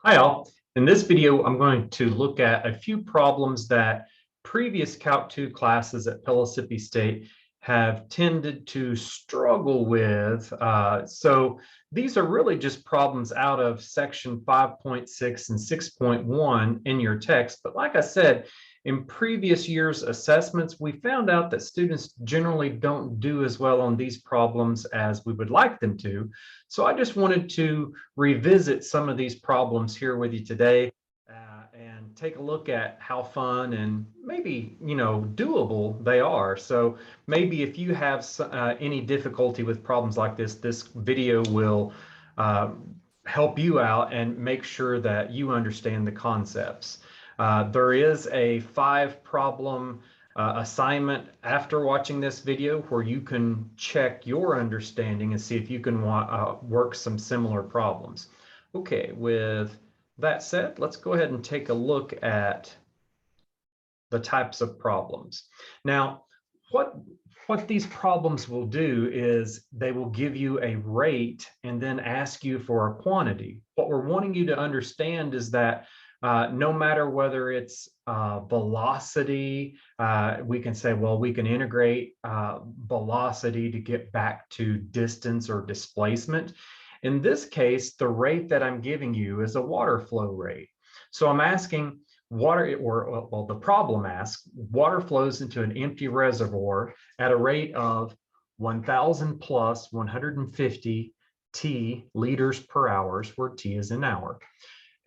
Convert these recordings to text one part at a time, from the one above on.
Hi all. In this video, I'm going to look at a few problems that previous Calc 2 classes at Pellissippi State have tended to struggle with. So these are really just problems out of section 5.6 and 6.1 in your text. But like I said, in previous years' assessments, we found out that students generally don't do as well on these problems as we would like them to. So I just wanted to revisit some of these problems here with you today and take a look at how fun and maybe, doable they are. So maybe if you have any difficulty with problems like this video will help you out and make sure that you understand the concepts. There is a 5-problem assignment after watching this video where you can check your understanding and see if you can work some similar problems. Okay, with that said, let's go ahead and take a look at the types of problems. Now, what these problems will do is they will give you a rate and then ask you for a quantity. What we're wanting you to understand is that no matter whether it's velocity, we can say, well, we can integrate velocity to get back to distance or displacement. In this case, the rate that I'm giving you is a water flow rate. So I'm asking the problem asks, water flows into an empty reservoir at a rate of 1,000 plus 150 T liters per hour, where T is an hour.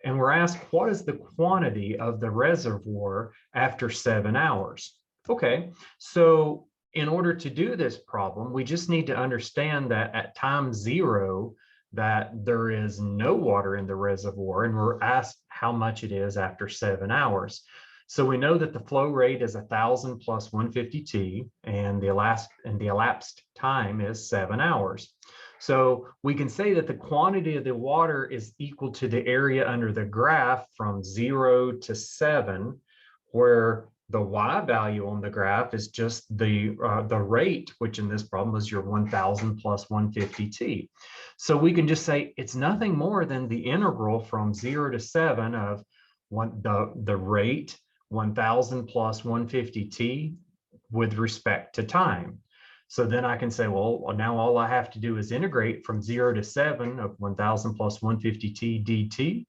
And we're asked, what is the quantity of the reservoir after 7 hours? Okay, so in order to do this problem, we just need to understand that at time 0, that there is no water in the reservoir, and we're asked how much it is after 7 hours. So we know that the flow rate is 1,000 plus 150 T, and the elapsed time is 7 hours. So we can say that the quantity of the water is equal to the area under the graph from 0 to 7, where the y value on the graph is just the rate, which in this problem is your 1,000 plus 150 T. So we can just say it's nothing more than the integral from 0 to 7 of the rate 1,000 plus 150 T with respect to time. So then I can say, well, now all I have to do is integrate from 0 to 7 of 1,000 plus 150 T dt.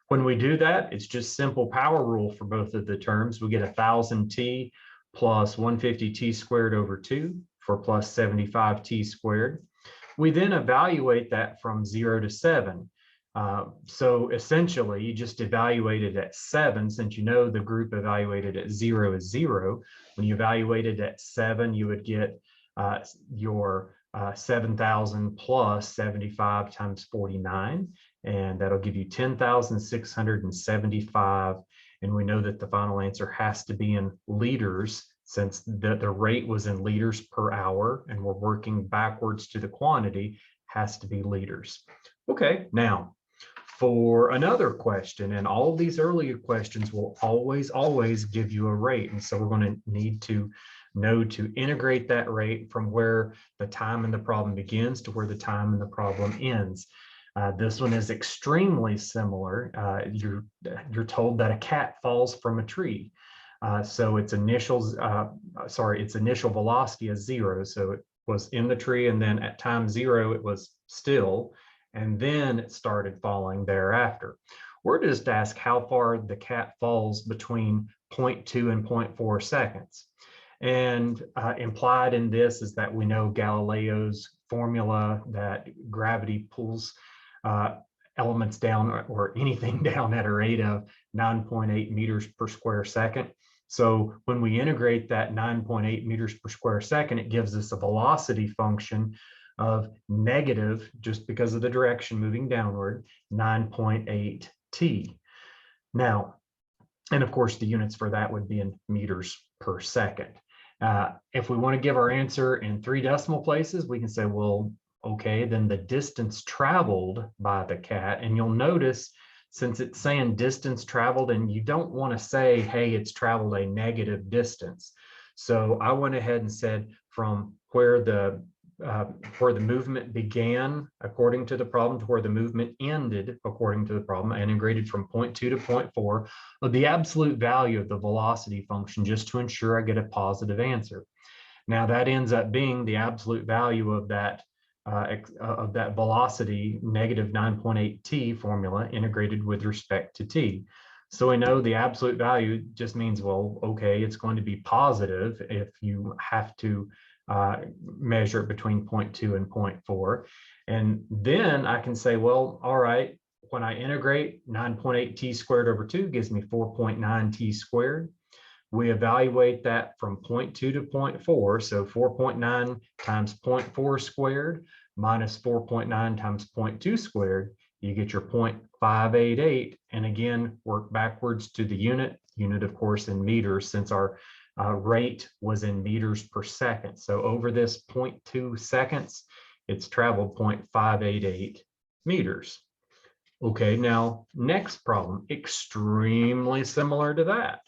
When we do that, it's just simple power rule for both of the terms. We get 1,000 T plus 150 T squared over 2 for plus 75 T squared. We then evaluate that from 0 to 7. So essentially, you just evaluate it at 7, since you know the group evaluated at 0 is 0. When you evaluate it at 7, you would get your 7,000 plus 75 times 49, and that'll give you 10,675. And we know that the final answer has to be in liters, since the rate was in liters per hour, and we're working backwards to the quantity, has to be liters. Okay, now for another question, and all of these earlier questions will always give you a rate. And so we're going to need to know to integrate that rate from where the time in the problem begins to where the time in the problem ends. This one is extremely similar. You're told that a cat falls from a tree. So its initial velocity is 0. So it was in the tree, and then at time 0, it was still, and then it started falling thereafter. We're just asked how far the cat falls between 0.2 and 0.4 seconds. And implied in this is that we know Galileo's formula that gravity pulls elements down or anything down at a rate of 9.8 meters per square second. So when we integrate that 9.8 meters per square second, it gives us a velocity function of negative, just because of the direction moving downward, 9.8 T. Now, and of course, the units for that would be in meters per second. If we want to give our answer in 3 decimal places, we can say, well, okay, then the distance traveled by the cat. And you'll notice, since it's saying distance traveled, and you don't want to say, hey, it's traveled a negative distance. So I went ahead and said from where the where the movement began according to the problem to where the movement ended according to the problem. I integrated from point 2 to point 4 of the absolute value of the velocity function just to ensure I get a positive answer. Now that ends up being the absolute value of that velocity negative 9.8 t formula integrated with respect to t. So we know the absolute value just means, well, okay, it's going to be positive if you have to measure it between 0.2 and 0.4. And then I can say, well, all right, when I integrate 9.8 t squared over 2 gives me 4.9 t squared. We evaluate that from 0.2 to 0.4. So 4.9 times 0.4 squared minus 4.9 times 0.2 squared, you get your 0.588. And again, work backwards to the unit, of course, in meters, since our rate was in meters per second. So over this 0.2 seconds, it's traveled 0.588 meters. Okay, now next problem, extremely similar to that.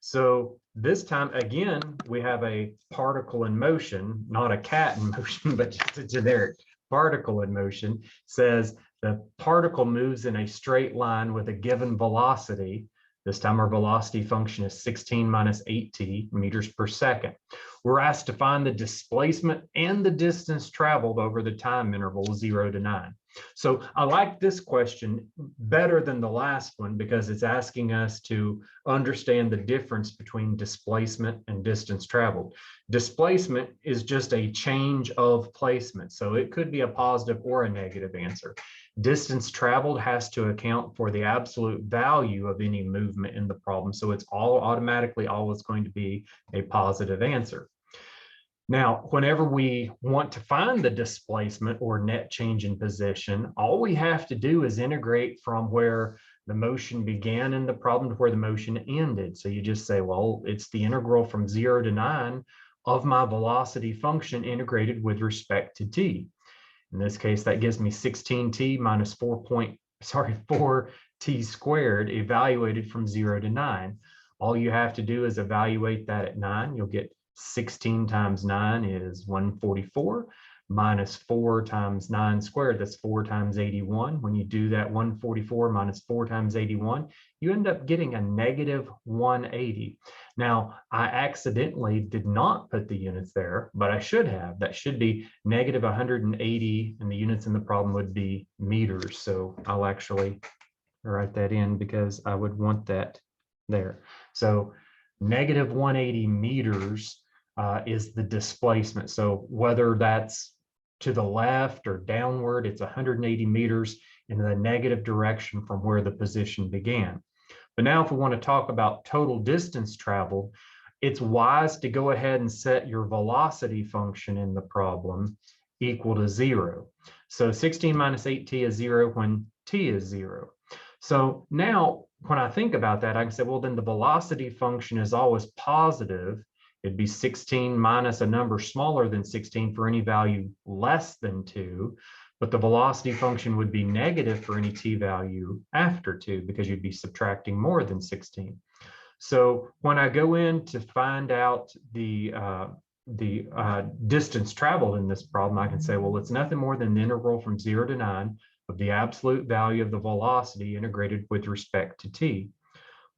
So this time, again, we have a particle in motion, not a cat in motion, but just a generic particle in motion. Says the particle moves in a straight line with a given velocity. This time our velocity function is 16 minus 8t meters per second. We're asked to find the displacement and the distance traveled over the time interval 0 to 9. So I like this question better than the last one because it's asking us to understand the difference between displacement and distance traveled. Displacement is just a change of placement, so it could be a positive or a negative answer. Distance traveled has to account for the absolute value of any movement in the problem, so it's all automatically always going to be a positive answer. Now, whenever we want to find the displacement or net change in position, all we have to do is integrate from where the motion began in the problem to where the motion ended. So you just say, well, it's the integral from 0 to 9 of my velocity function integrated with respect to t. In this case, that gives me 16t minus 4t squared evaluated from 0 to 9. All you have to do is evaluate that at 9. You'll get 16 times 9 is 144 minus 4 times 9 squared. That's 4 times 81. When you do that 144 minus 4 times 81, you end up getting a negative 180. Now, I accidentally did not put the units there, but I should have. That should be negative 180, and the units in the problem would be meters. So I'll actually write that in because I would want that there. So negative 180 meters is the displacement. So whether that's to the left or downward, it's 180 meters in the negative direction from where the position began. But now if we want to talk about total distance traveled, it's wise to go ahead and set your velocity function in the problem equal to 0. So 16 minus 8t is 0 when t is 0. So now when I think about that, I can say, well, then the velocity function is always positive. It'd be 16 minus a number smaller than 16 for any value less than 2, but the velocity function would be negative for any t value after 2 because you'd be subtracting more than 16. So when I go in to find out the distance traveled in this problem, I can say, well, it's nothing more than the integral from 0 to 9 of the absolute value of the velocity integrated with respect to t.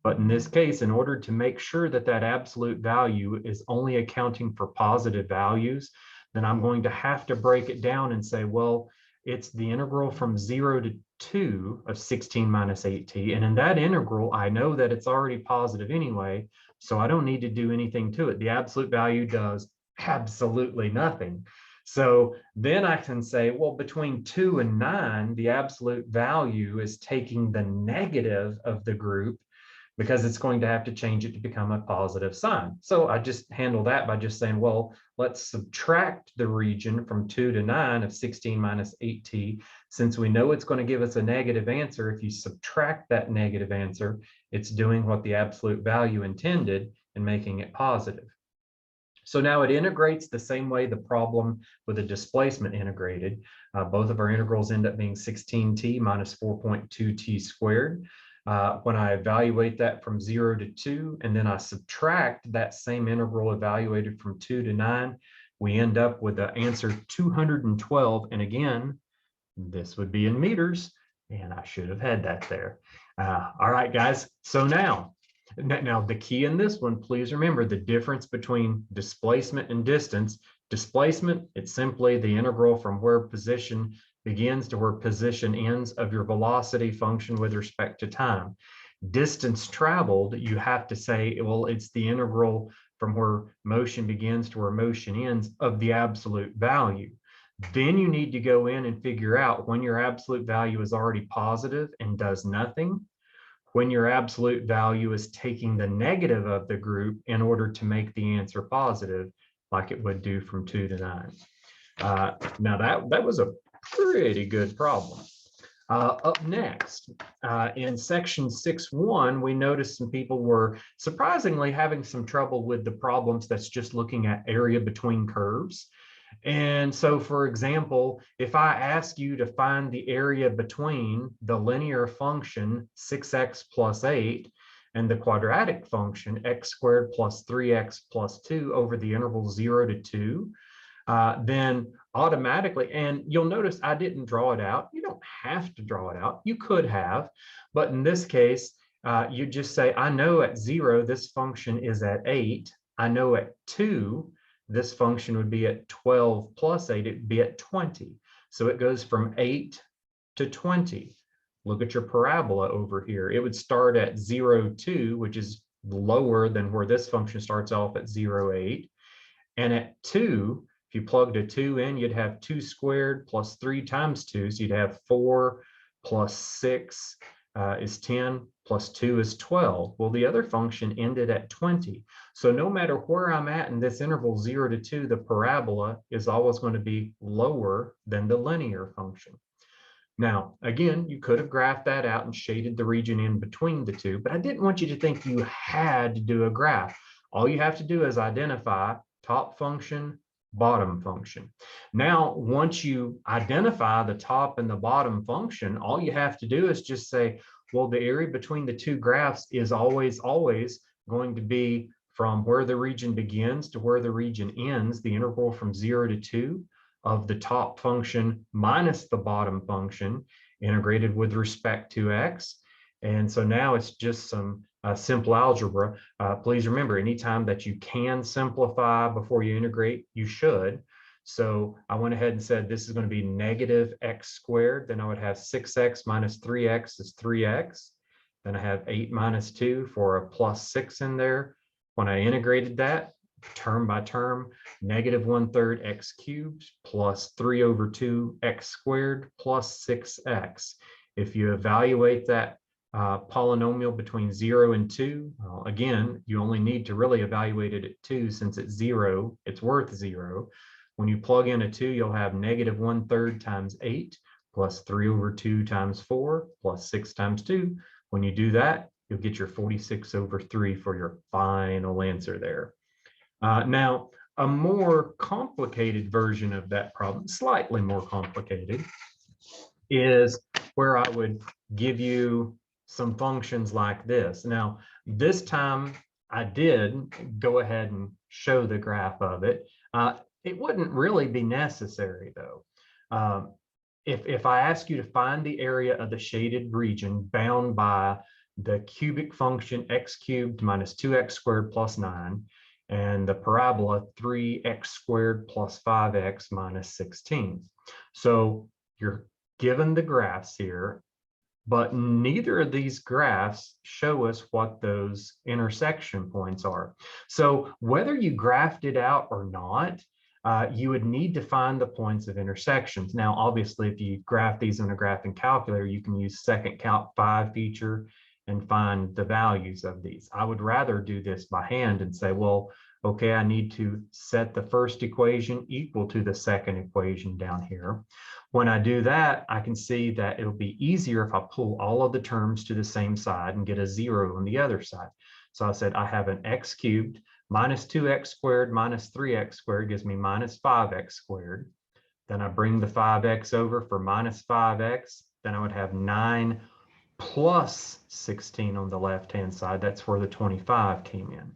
But in this case, in order to make sure that that absolute value is only accounting for positive values, then I'm going to have to break it down and say, well, it's the integral from 0 to 2 of 16 minus 8t. And in that integral, I know that it's already positive anyway, so I don't need to do anything to it. The absolute value does absolutely nothing. So then I can say, well, between 2 and 9, the absolute value is taking the negative of the group because it's going to have to change it to become a positive sign. So I just handle that by just saying, well, let's subtract the region from 2 to 9 of 16 minus 8t. Since we know it's going to give us a negative answer, if you subtract that negative answer, it's doing what the absolute value intended and making it positive. So now it integrates the same way the problem with the displacement integrated. Both of our integrals end up being 16t minus 4.2t squared. When I evaluate that from 0 to 2, and then I subtract that same integral evaluated from 2 to 9, we end up with the answer 212. And again, this would be in meters, and I should have had that there. All right, guys. So now the key in this one, please remember the difference between displacement and distance. Displacement, it's simply the integral from where position begins to where position ends of your velocity function with respect to time. Distance traveled, you have to say, well, it's the integral from where motion begins to where motion ends of the absolute value. Then you need to go in and figure out when your absolute value is already positive and does nothing, when your absolute value is taking the negative of the group in order to make the answer positive, like it would do from 2 to 9. Now that was a pretty good problem. Up next, in section 6.1, we noticed some people were surprisingly having some trouble with the problems that's just looking at area between curves. And so, for example, if I ask you to find the area between the linear function 6x plus 8 and the quadratic function x squared plus 3x plus 2 over the interval 0 to 2, then automatically, and you'll notice I didn't draw it out. You don't have to draw it out. You could have, but in this case, you just say, I know at 0, this function is at 8. I know at 2, this function would be at 12 plus 8, it'd be at 20. So it goes from 8 to 20. Look at your parabola over here. It would start at 0, 2, which is lower than where this function starts off at 0, 8. And at 2, if you plugged a 2 in, you'd have 2 squared plus 3 times 2. So you'd have 4 plus 6 is 10 plus 2 is 12. Well, the other function ended at 20. So no matter where I'm at in this interval 0 to 2, the parabola is always going to be lower than the linear function. Now, again, you could have graphed that out and shaded the region in between the two, but I didn't want you to think you had to do a graph. All you have to do is identify top function, bottom function. Now, once you identify the top and the bottom function, all you have to do is just say, well, the area between the two graphs is always going to be from where the region begins to where the region ends, the interval from 0 to 2 of the top function minus the bottom function integrated with respect to x. And so now it's just some simple algebra. Please remember, anytime that you can simplify before you integrate, you should. So I went ahead and said this is going to be negative x squared. Then I would have 6x minus 3x is 3x. Then I have 8 minus 2 for a plus 6 in there. When I integrated that, term by term, negative 1/3 x cubed plus 3 over 2 x squared plus 6x. If you evaluate that polynomial between 0 and 2, well, again, you only need to really evaluate it at 2 since it's 0, it's worth 0. When you plug in a 2, you'll have negative 1/3 times 8 plus 3 over 2 times 4 plus 6 times 2. When you do that, you'll get your 46 over 3 for your final answer there. Now, a more complicated version of that problem, slightly more complicated, is where I would give you some functions like this. Now, this time I did go ahead and show the graph of it. It wouldn't really be necessary though. If I ask you to find the area of the shaded region bound by the cubic function x cubed minus 2x squared plus 9, and the parabola 3x squared plus 5x minus 16. So you're given the graphs here, but neither of these graphs show us what those intersection points are. So whether you graphed it out or not, you would need to find the points of intersections. Now, obviously, if you graph these in a graphing calculator, you can use second count 5 feature and find the values of these. I would rather do this by hand and say, well, okay, I need to set the first equation equal to the second equation down here. When I do that, I can see that it'll be easier if I pull all of the terms to the same side and get a 0 on the other side. So I said I have an x cubed minus 2x squared minus 3x squared gives me minus 5x squared. Then I bring the 5x over for minus 5x. Then I would have 9 plus 16 on the left-hand side. That's where the 25 came in.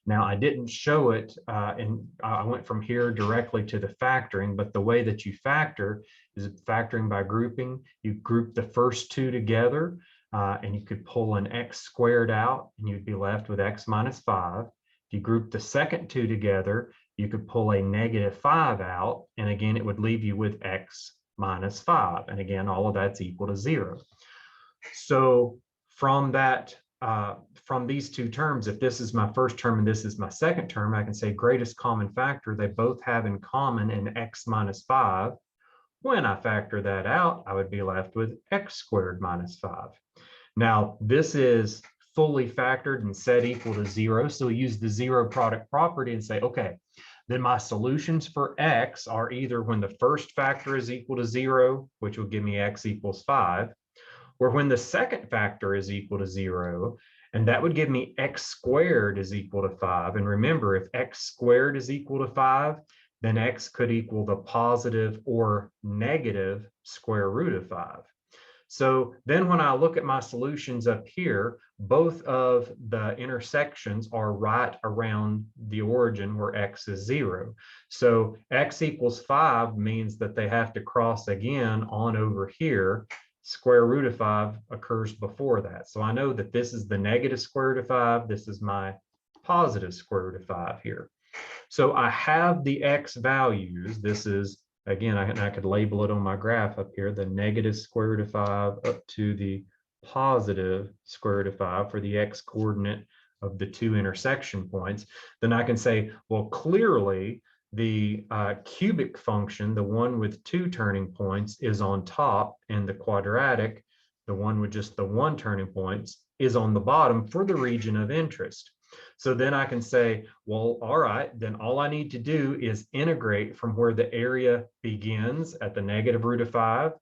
Now, I didn't show it, and I went from here directly to the factoring, but the way that you factor is factoring by grouping. You group the first two together, and you could pull an x squared out, and you'd be left with x minus 5. If you group the second two together, you could pull a -5 out, and again, it would leave you with x minus 5. And again, all of that's equal to 0. So from that, from these two terms, if this is my first term and this is my second term, I can say greatest common factor, they both have in common an x minus 5. When I factor that out, I would be left with x squared minus 5. Now, this is fully factored and set equal to 0. So we use the zero product property and say, okay, then my solutions for x are either when the first factor is equal to 0, which will give me x equals 5, or when the second factor is equal to 0, and that would give me x squared is equal to 5. And remember, if x squared is equal to 5, then x could equal the positive or negative square root of 5. So then when I look at my solutions up here, both of the intersections are right around the origin where x is 0. So x equals 5 means that they have to cross again on over here. Square root of 5 occurs before that. So I know that this is the negative square root of 5. This is my positive square root of 5 here. So I have the x values. This is, again, I could label it on my graph up here, the negative square root of 5 up to the positive square root of 5 for the x coordinate of the two intersection points. Then I can say, well, clearly the cubic function, the one with two turning points, is on top, and the quadratic, the one with just the one turning points, is on the bottom for the region of interest. So then I can say, well, all right, then all I need to do is integrate from where the area begins at the negative root of 5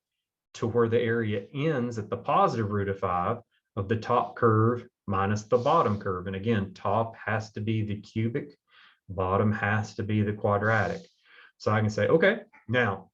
to where the area ends at the positive root of 5 of the top curve minus the bottom curve. And again, top has to be the cubic, bottom has to be the quadratic. So I can say, okay, now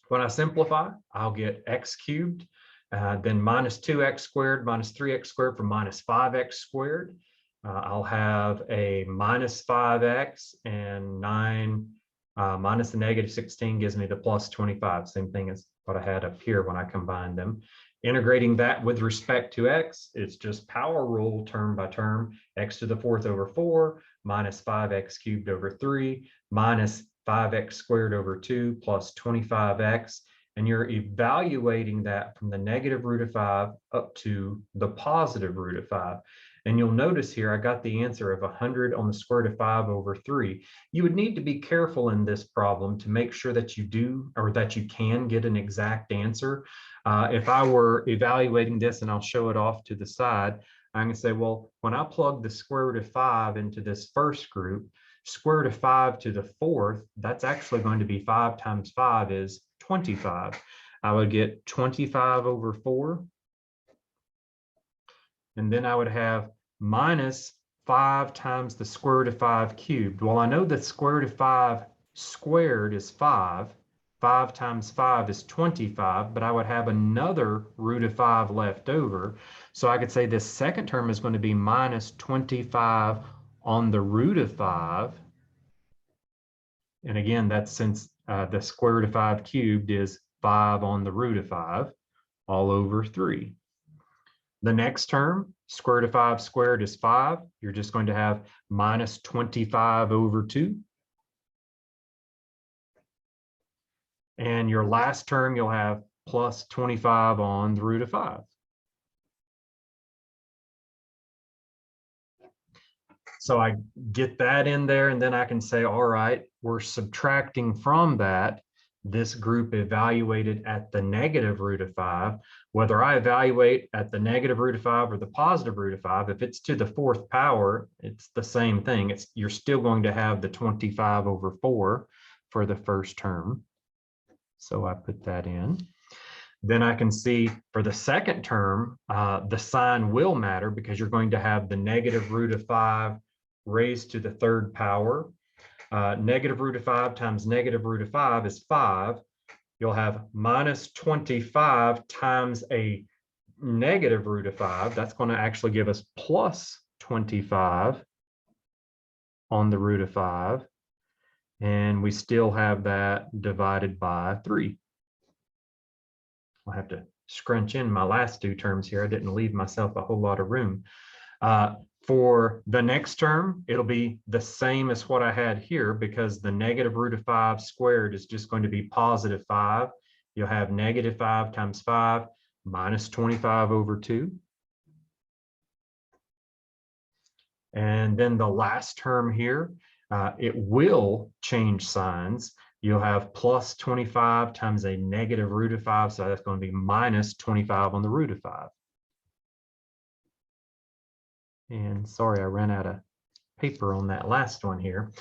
when I simplify, I'll get x cubed, then minus 2x squared minus 3x squared from minus 5x squared. I'll have a minus 5x, and 9 minus the negative 16 gives me the plus 25. Same thing as what I had up here when I combined them. Integrating that with respect to x, it's just power rule term by term. X to the fourth over 4 minus 5x cubed over 3 minus 5x squared over 2 plus 25x. And you're evaluating that from the negative root of 5 up to the positive root of 5. And you'll notice here, I got the answer of 100 on the square root of 5 over 3. You would need to be careful in this problem to make sure that you do, or that you can get an exact answer. If I were evaluating this, and I'll show it off to the side, I'm going to say, well, when I plug the square root of 5 into this first group, square root of 5 to the fourth, that's actually going to be 5 times 5 is 25. I would get 25 over 4. And then I would have minus 5 times the square root of 5 cubed. Well, I know that square root of 5 squared is 5. 5 times 5 is 25, but I would have another root of 5 left over. So I could say this second term is going to be minus 25 on the root of 5. And again, that's since the square root of 5 cubed is 5 on the root of 5 all over 3. The next term, square root of 5 squared is 5. You're just going to have minus 25 over 2. And your last term, you'll have plus 25 on the root of 5. So I get that in there, and then I can say, all right, we're subtracting from that this group evaluated at the negative root of 5. Whether I evaluate at the negative root of 5 or the positive root of 5, if it's to the fourth power, it's the same thing. You're still going to have the 25 over 4 for the first term. So I put that in. Then I can see for the second term, the sign will matter because you're going to have the negative root of 5 raised to the third power. Negative root of 5 times negative root of 5 is 5. You'll have minus 25 times a negative root of 5. That's going to actually give us plus 25. on the root of 5. And we still have that divided by 3. I'll have to scrunch in my last two terms here. I didn't leave myself a whole lot of room. For the next term, it'll be the same as what I had here, because the negative root of 5 squared is just going to be positive 5. You'll have negative 5 times 5 minus 25 over 2. And then the last term here, it will change signs. You'll have plus 25 times a negative root of 5. So that's going to be minus 25 on the root of 5. And sorry, I ran out of paper on that last one here.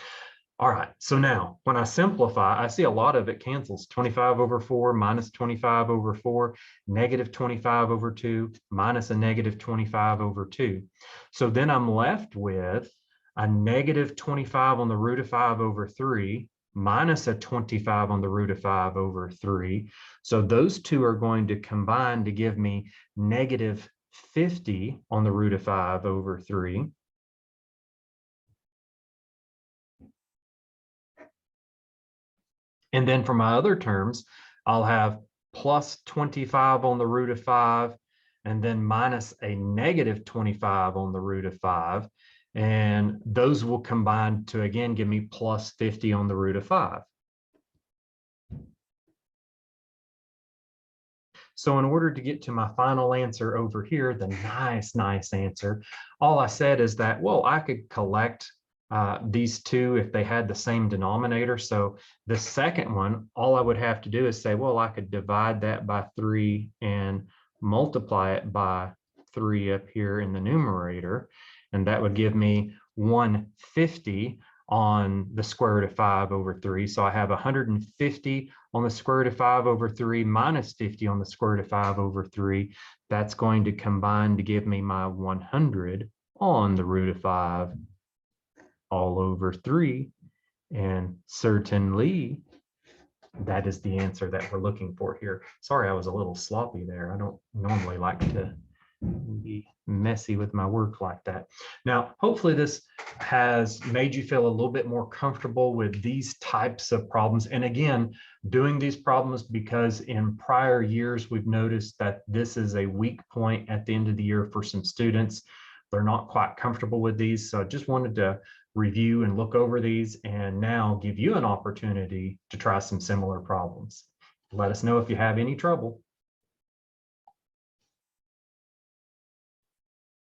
All right, so now when I simplify, I see a lot of it cancels. 25 over 4 minus 25 over 4, negative 25 over 2 minus a negative 25 over 2. So then I'm left with a negative 25 on the root of 5 over 3 minus a 25 on the root of 5 over 3. So those two are going to combine to give me negative 50 on the root of 5 over 3. And then for my other terms, I'll have plus 25 on the root of 5, and then minus a negative 25 on the root of 5. And those will combine to, again, give me plus 50 on the root of 5. So in order to get to my final answer over here, the nice answer, all I said is that, well, I could collect these two if they had the same denominator. So the second one, all I would have to do is say, well, I could divide that by 3 and multiply it by 3 up here in the numerator. And that would give me 150 on the square root of 5 over 3. So I have 150 on the square root of 5 over 3 minus 50 on the square root of 5 over 3. That's going to combine to give me my 100 on the root of 5 all over 3. And certainly that is the answer that we're looking for here. Sorry, I was a little sloppy there. I don't normally like to be messy with my work like that. Now, hopefully this has made you feel a little bit more comfortable with these types of problems. And again, doing these problems because in prior years, we've noticed that this is a weak point at the end of the year for some students. They're not quite comfortable with these. So I just wanted to review and look over these and now give you an opportunity to try some similar problems. Let us know if you have any trouble.